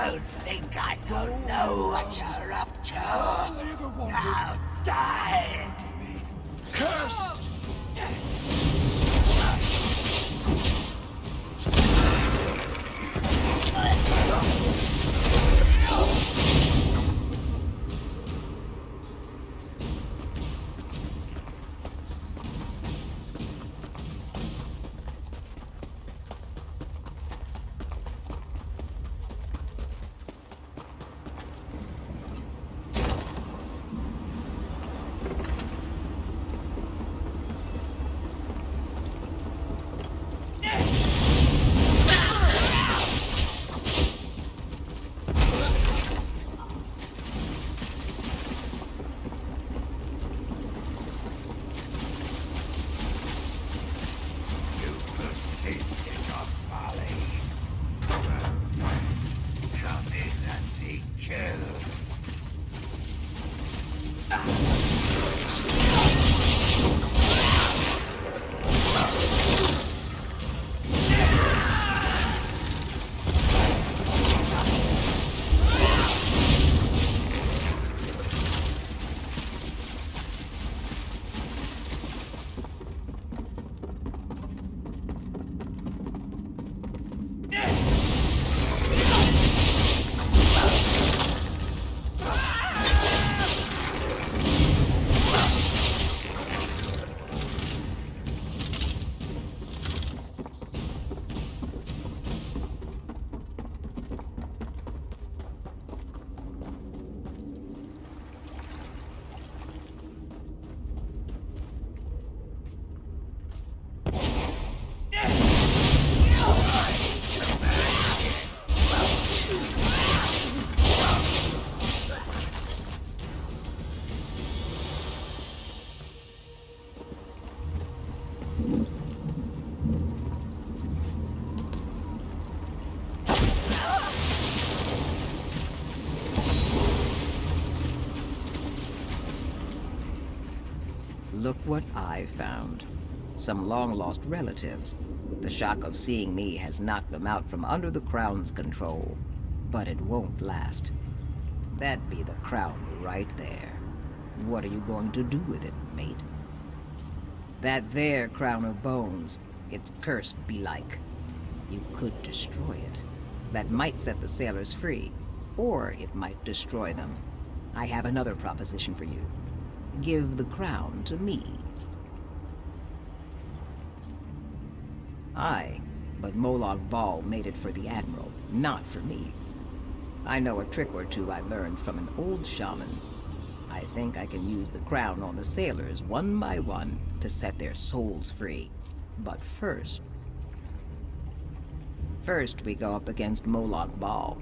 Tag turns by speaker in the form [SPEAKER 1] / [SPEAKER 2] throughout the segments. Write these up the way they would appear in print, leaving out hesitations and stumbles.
[SPEAKER 1] Don't think I don't know what you're up to.
[SPEAKER 2] All I ever wanted.
[SPEAKER 1] Now die!
[SPEAKER 2] Cursed!
[SPEAKER 3] Look what I found. Some long-lost relatives. The shock of seeing me has knocked them out from under the Crown's control. But it won't last. That be the crown right there. What are you going to do with it, mate? That there crown of bones, it's cursed belike. You could destroy it. That might set the sailors free, or it might destroy them. I have another proposition for you. Give the crown to me. Aye, but Molag Bal made it for the Admiral, not for me. I know a trick or two I learned from an old shaman. I think I can use the crown on the sailors one by one to set their souls free. But first we go up against Molag Bal.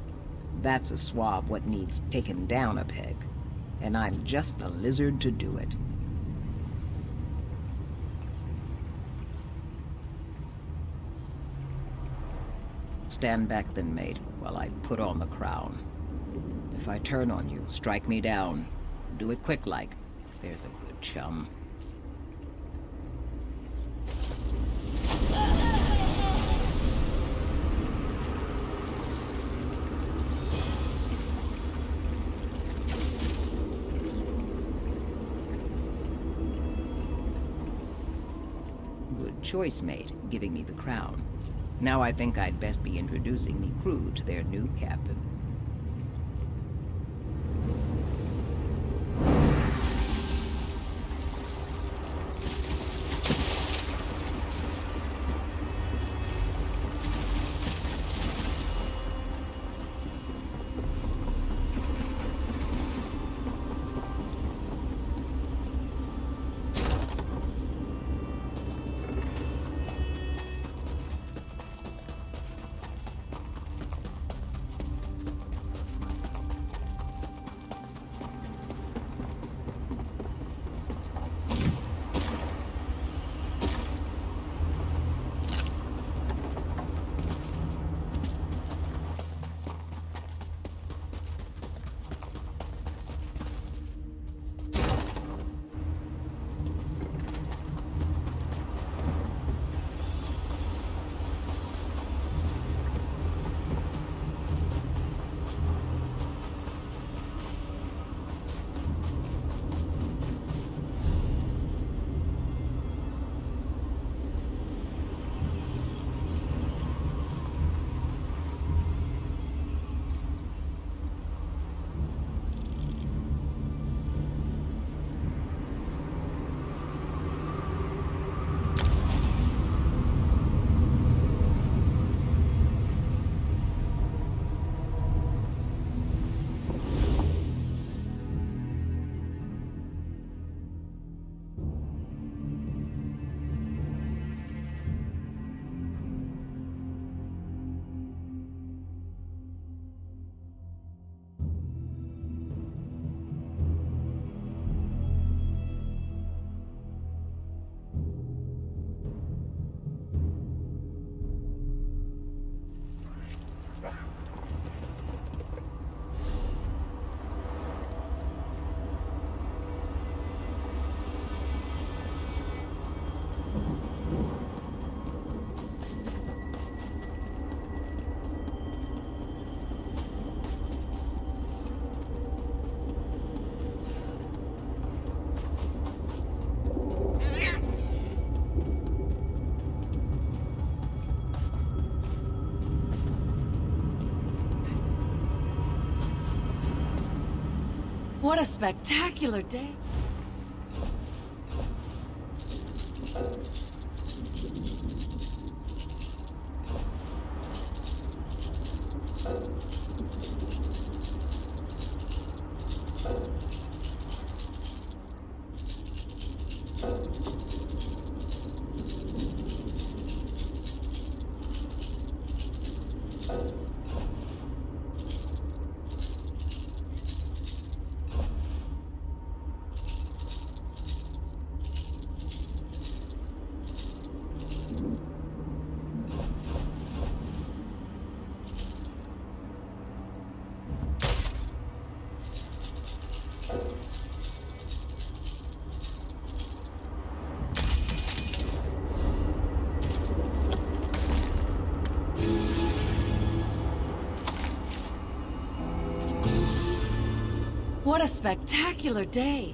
[SPEAKER 3] That's a swab what needs taken down a peg. And I'm just the lizard to do it. Stand back then, mate, while I put on the crown. If I turn on you, strike me down. Do it quick-like. There's a good chum. Choice, mate, giving me the crown. Now I think I'd best be introducing me crew to their new captain.
[SPEAKER 4] What a spectacular day. What a spectacular day.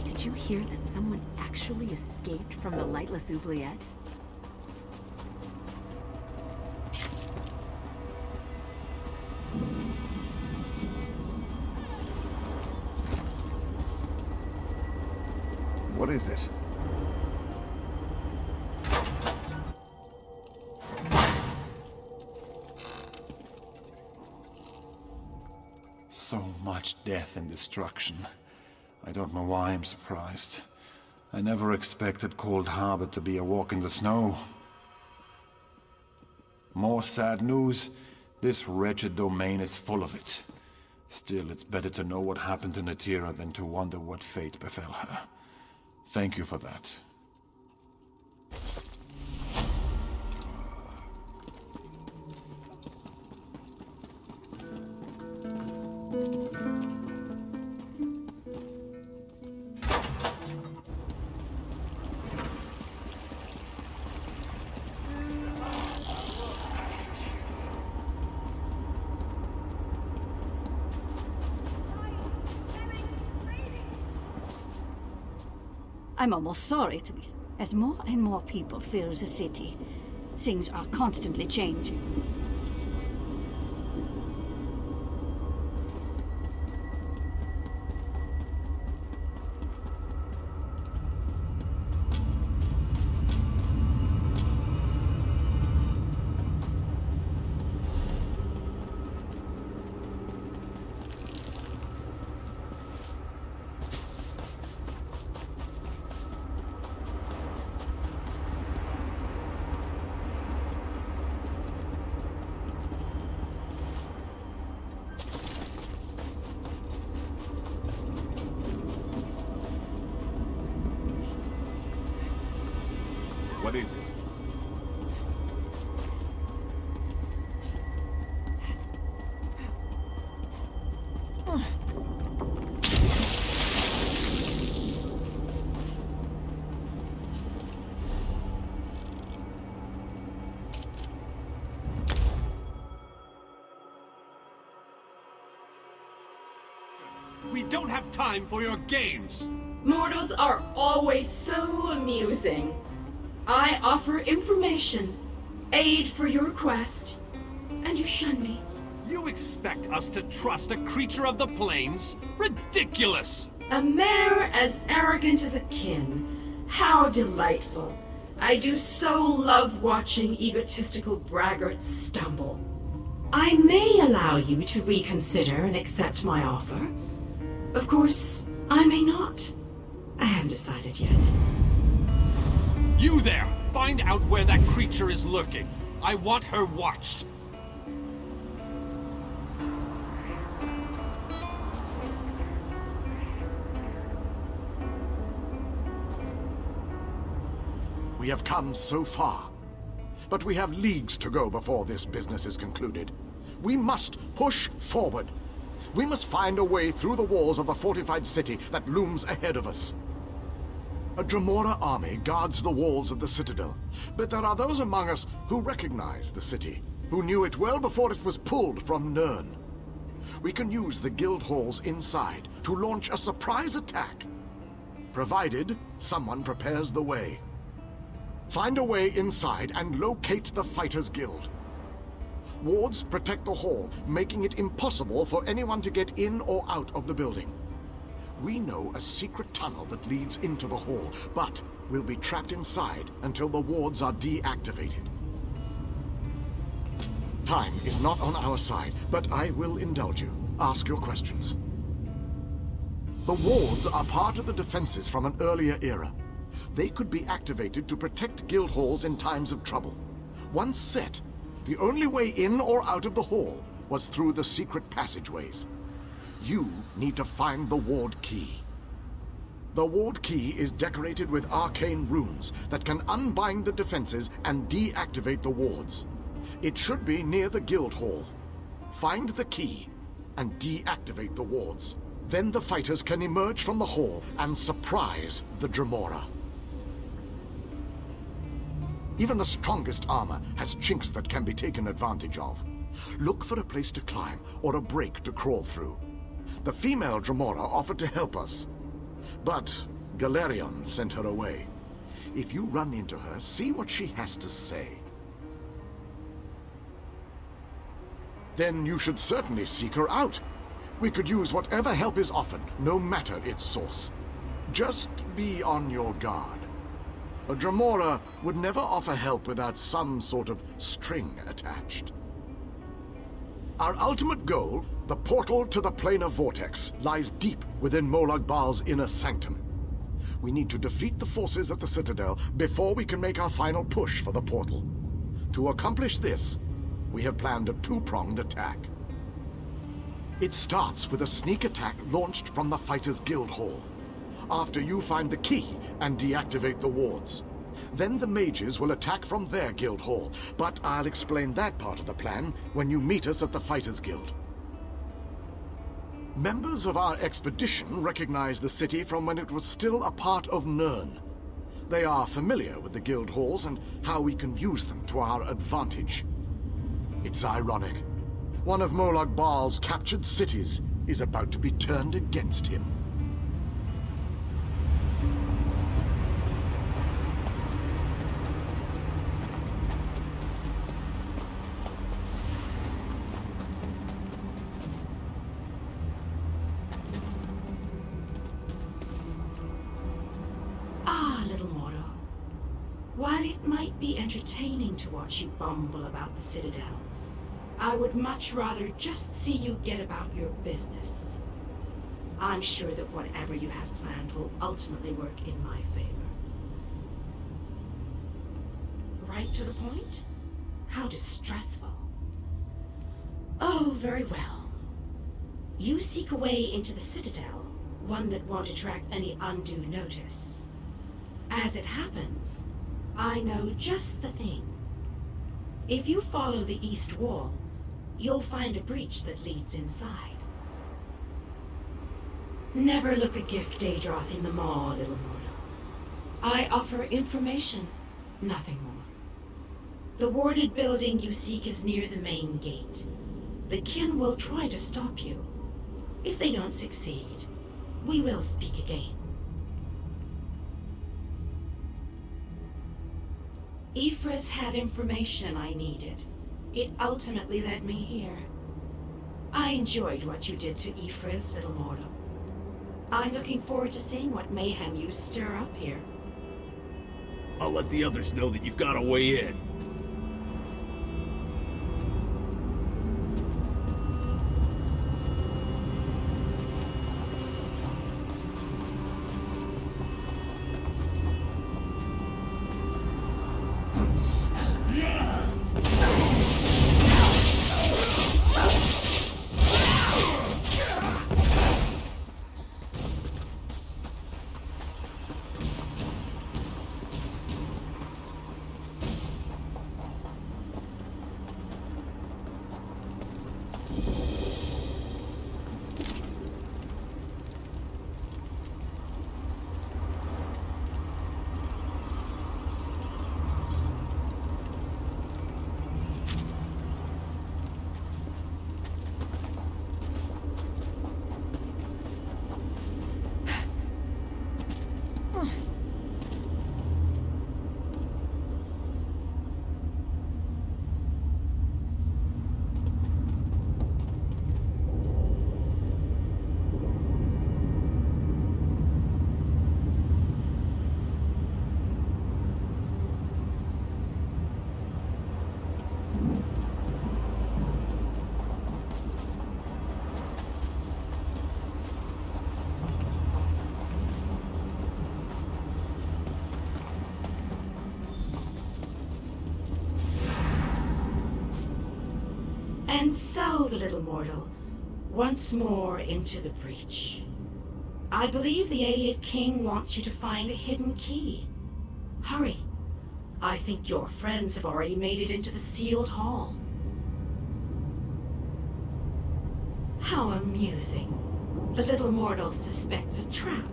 [SPEAKER 5] Did you hear that someone actually escaped from the Lightless Oubliette?
[SPEAKER 6] What is it?
[SPEAKER 2] So much death and destruction. I don't know why I'm surprised. I never expected Cold Harbor to be a walk in the snow. More sad news, this wretched domain is full of it. Still, it's better to know what happened to Natira than to wonder what fate befell her. Thank you for that.
[SPEAKER 4] I'm almost sorry to be... As more and more people fill the city, things are constantly changing.
[SPEAKER 6] What is it?
[SPEAKER 7] We don't have time for your games!
[SPEAKER 8] Mortals are always so amusing. I offer information, aid for your quest, and you shun me.
[SPEAKER 7] You expect us to trust a creature of the plains? Ridiculous!
[SPEAKER 8] A mare as arrogant as a kin. How delightful. I do so love watching egotistical braggarts stumble. I may allow you to reconsider and accept my offer. Of course, I may not. I haven't decided yet.
[SPEAKER 7] You there! Find out where that creature is lurking. I want her watched.
[SPEAKER 9] We have come so far, but we have leagues to go before this business is concluded. We must push forward. We must find a way through the walls of the fortified city that looms ahead of us. A Dremora army guards the walls of the citadel, but there are those among us who recognize the city, who knew it well before it was pulled from Nirn. We can use the guild halls inside to launch a surprise attack, provided someone prepares the way. Find a way inside and locate the Fighters Guild. Wards protect the hall, making it impossible for anyone to get in or out of the building. We know a secret tunnel that leads into the hall, but we'll be trapped inside until the wards are deactivated. Time is not on our side, but I will indulge you. Ask your questions. The wards are part of the defenses from an earlier era. They could be activated to protect guild halls in times of trouble. Once set, the only way in or out of the hall was through the secret passageways. You need to find the ward key. The ward key is decorated with arcane runes that can unbind the defenses and deactivate the wards. It should be near the guild hall. Find the key and deactivate the wards. Then the fighters can emerge from the hall and surprise the Dremora. Even the strongest armor has chinks that can be taken advantage of. Look for a place to climb or a break to crawl through. The female Dremora offered to help us, but Galerion sent her away. If you run into her, see what she has to say. Then you should certainly seek her out. We could use whatever help is offered, no matter its source. Just be on your guard. A Dremora would never offer help without some sort of string attached. Our ultimate goal, the portal to the Planar Vortex, lies deep within Molag Bal's inner sanctum. We need to defeat the forces at the Citadel before we can make our final push for the portal. To accomplish this, we have planned a two-pronged attack. It starts with a sneak attack launched from the Fighters Guild Hall. After you find the key and deactivate the wards. Then the mages will attack from their guild hall, but I'll explain that part of the plan when you meet us at the Fighters Guild. Members of our expedition recognize the city from when it was still a part of Nirn. They are familiar with the guild halls and how we can use them to our advantage. It's ironic. One of Molag Bal's captured cities is about to be turned against him.
[SPEAKER 8] While it might be entertaining to watch you bumble about the Citadel, I would much rather just see you get about your business. I'm sure that whatever you have planned will ultimately work in my favor. Right to the point? How distressful. Oh, very well. You seek a way into the Citadel, one that won't attract any undue notice. As it happens, I know just the thing. If you follow the east wall, you'll find a breach that leads inside. Never look a gift Daedroth in the maw, little mortal. I offer information, nothing more. The warded building you seek is near the main gate. The kin will try to stop you. If they don't succeed, we will speak again. Ifris had information I needed. It ultimately led me here. I enjoyed what you did to Ifris, little mortal. I'm looking forward to seeing what mayhem you stir up here.
[SPEAKER 6] I'll let the others know that you've got a way in.
[SPEAKER 8] And so, the little mortal, once more into the breach. I believe the Alien King wants you to find a hidden key. Hurry. I think your friends have already made it into the sealed hall. How amusing. The little mortal suspects a trap.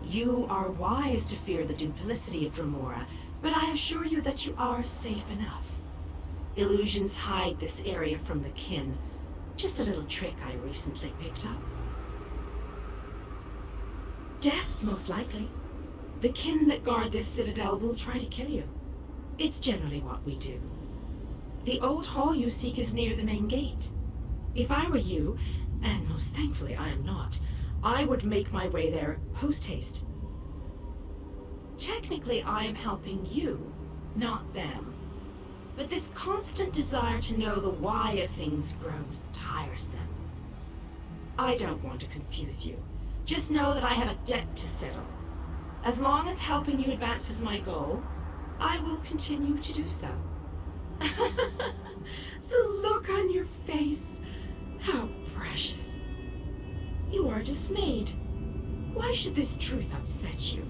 [SPEAKER 8] You are wise to fear the duplicity of Dremora, but I assure you that you are safe enough. Illusions hide this area from the kin. Just a little trick I recently picked up. Death, most likely. The kin that guard this citadel will try to kill you. It's generally what we do. The old hall you seek is near the main gate. If I were you, and most thankfully I am not, I would make my way there post-haste. Technically, I am helping you, not them. But this constant desire to know the why of things grows tiresome. I don't want to confuse you. Just know that I have a debt to settle. As long as helping you advances my goal, I will continue to do so. The look on your face. How precious. You are dismayed. Why should this truth upset you?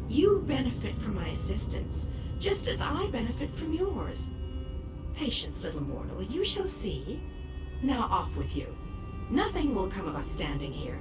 [SPEAKER 8] You benefit from my assistance, just as I benefit from yours. Patience, little mortal, you shall see. Now off with you. Nothing will come of us standing here.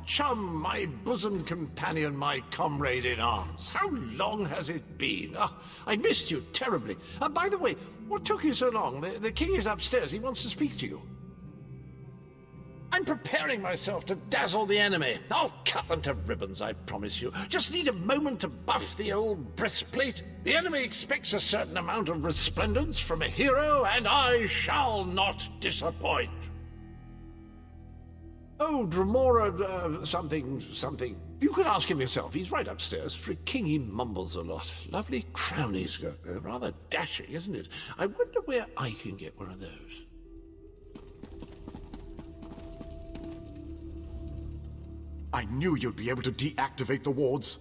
[SPEAKER 9] Chum, my bosom companion, my comrade in arms. How long has it been? I missed you terribly. By the way, what took you so long? The king is upstairs. He wants to speak to you. I'm preparing myself to dazzle the enemy. I'll cut them to ribbons, I promise you. Just need a moment to buff the old breastplate. The enemy expects a certain amount of resplendence from a hero, and I shall not disappoint. Oh, Dremora, something. You can ask him yourself. He's right upstairs. For a king, he mumbles a lot. Lovely crown he's got there. Rather dashing, isn't it? I wonder where I can get one of those. I knew you'd be able to deactivate the wards.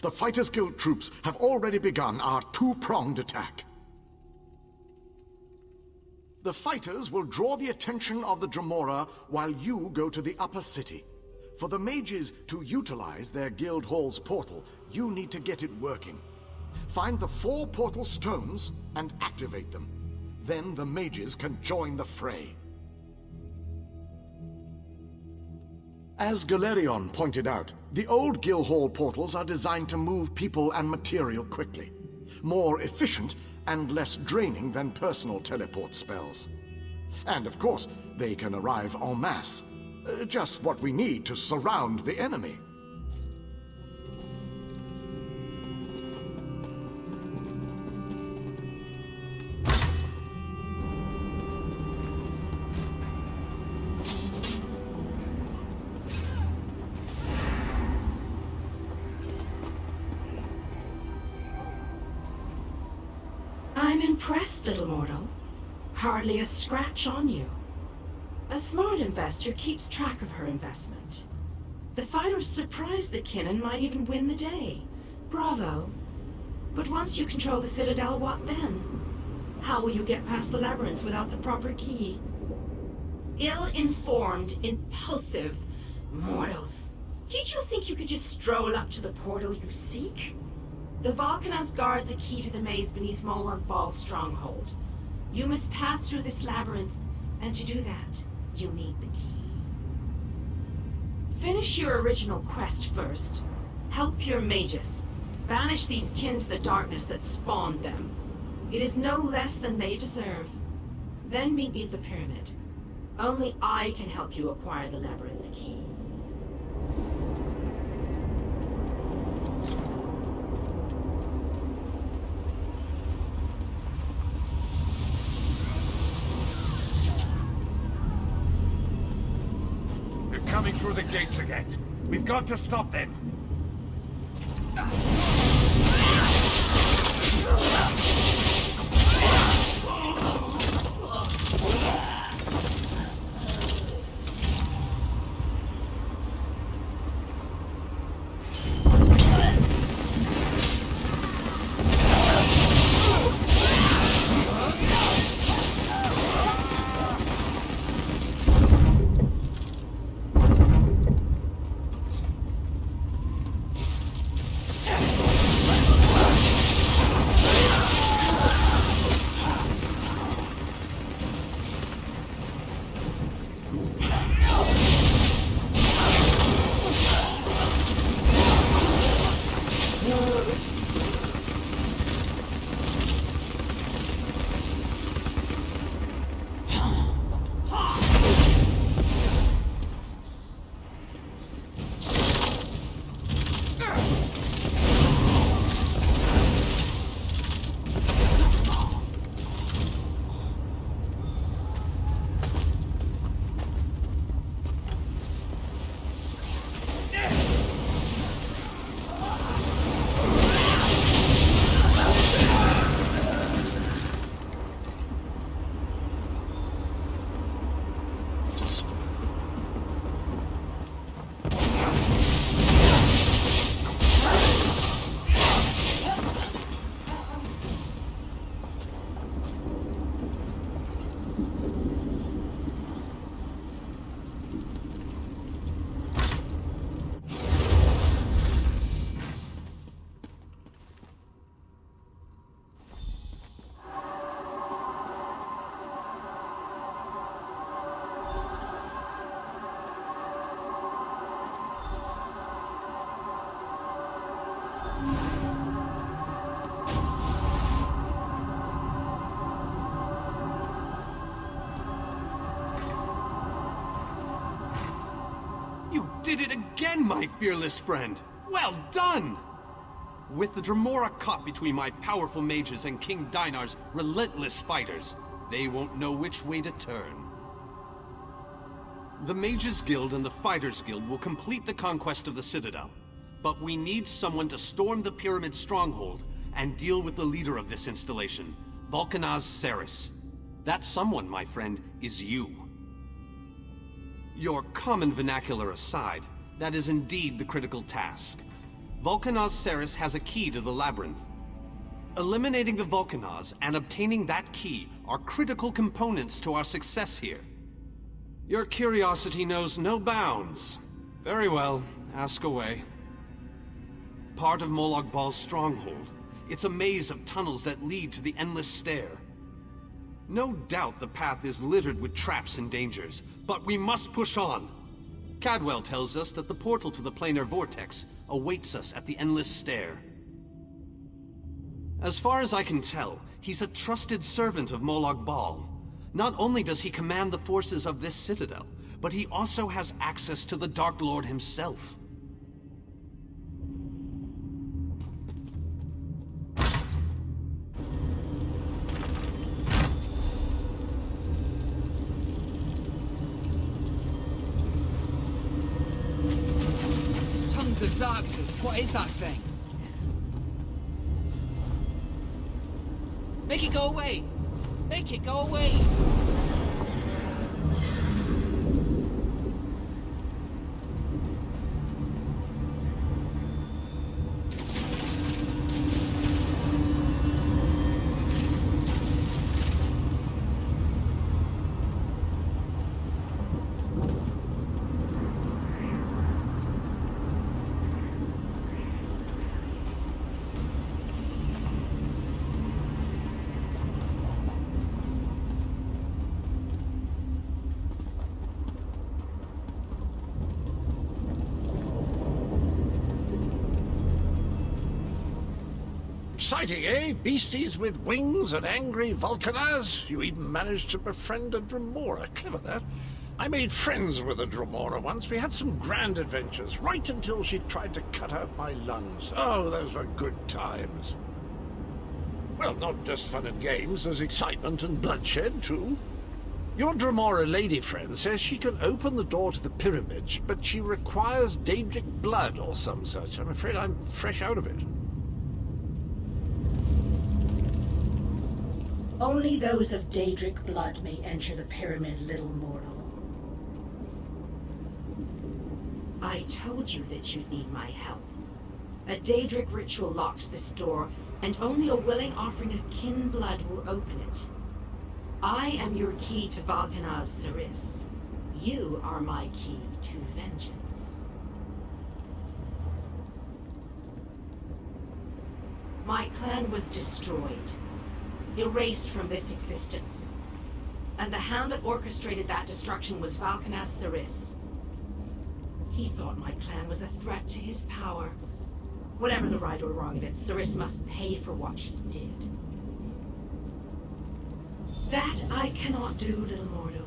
[SPEAKER 9] The Fighters Guild troops have already begun our two-pronged attack. The fighters will draw the attention of the Dremora while you go to the upper city. For the mages to utilize their guild hall's portal, you need to get it working. Find the 4 portal stones and activate them. Then the mages can join the fray. As Galerion pointed out, the old guild hall portals are designed to move people and material quickly. more efficient and less draining than personal teleport spells. And of course, they can arrive en masse. Just what we need to surround the enemy.
[SPEAKER 8] I'm impressed, little mortal. Hardly a scratch on you. A smart investor keeps track of her investment. The fighters surprised the kin and might even win the day. Bravo. But once you control the Citadel, what then? How will you get past the labyrinth without the proper key? Ill-informed, impulsive mortals. Did you think you could just stroll up to the portal you seek? The Volcanos guards a key to the maze beneath Molag Bal's stronghold. You must pass through this labyrinth, and to do that, you need the key. Finish your original quest first. Help your mages. Banish these kin to the darkness that spawned them. It is no less than they deserve. Then meet me at the pyramid. Only I can help you acquire the labyrinth key.
[SPEAKER 10] Coming through the gates again. We've got to stop them.
[SPEAKER 7] Did it again, my fearless friend! Well done! With the Dremora caught between my powerful mages and King Dinar's relentless fighters, they won't know which way to turn. The Mages Guild and the Fighters Guild will complete the conquest of the Citadel, but we need someone to storm the Pyramid stronghold and deal with the leader of this installation, Volcanaz Ceres. That someone, my friend, is you. Your common vernacular aside, that is indeed the critical task. Volcanaz Ceres has a key to the labyrinth. Eliminating the Volcanaz and obtaining that key are critical components to our success here. Your curiosity knows no bounds. Very well, ask away. Part of Molag Bal's stronghold, it's a maze of tunnels that lead to the Endless Stair. No doubt the path is littered with traps and dangers, but we must push on. Cadwell tells us that the portal to the planar vortex awaits us at the Endless Stair. As far as I can tell, he's a trusted servant of Molag Bal. Not only does he command the forces of this citadel, but he also has access to the Dark Lord himself.
[SPEAKER 1] Tongues of Xarxes, what is that thing? Make it go away! Make it go away!
[SPEAKER 9] Exciting, eh? Beasties with wings and angry Vulcaners. You even managed to befriend a Dremora. Clever, that. I made friends with a Dremora once. We had some grand adventures, right until she tried to cut out my lungs. Oh, those were good times. Well, not just fun and games. There's excitement and bloodshed, too. Your Dremora lady friend says she can open the door to the pyramids, but she requires Daedric blood or some such. I'm afraid I'm fresh out of it.
[SPEAKER 8] Only those of Daedric blood may enter the pyramid, little mortal. I told you that you'd need my help. A Daedric ritual locks this door, and only a willing offering of kin blood will open it. I am your key to Valkanaz Saris. You are my key to vengeance. My clan was destroyed. Erased from this existence. And the hand that orchestrated that destruction was Valkanaz Saris. He thought my clan was a threat to his power. Whatever the right or wrong of it, Saris must pay for what he did. That I cannot do, little mortal.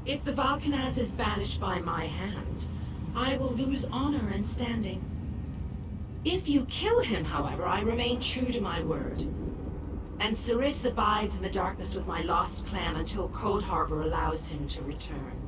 [SPEAKER 8] If the Valkanaz is banished by my hand, I will lose honor and standing. If you kill him, however, I remain true to my word. And Saris abides in the darkness with my lost clan until Cold Harbor allows him to return.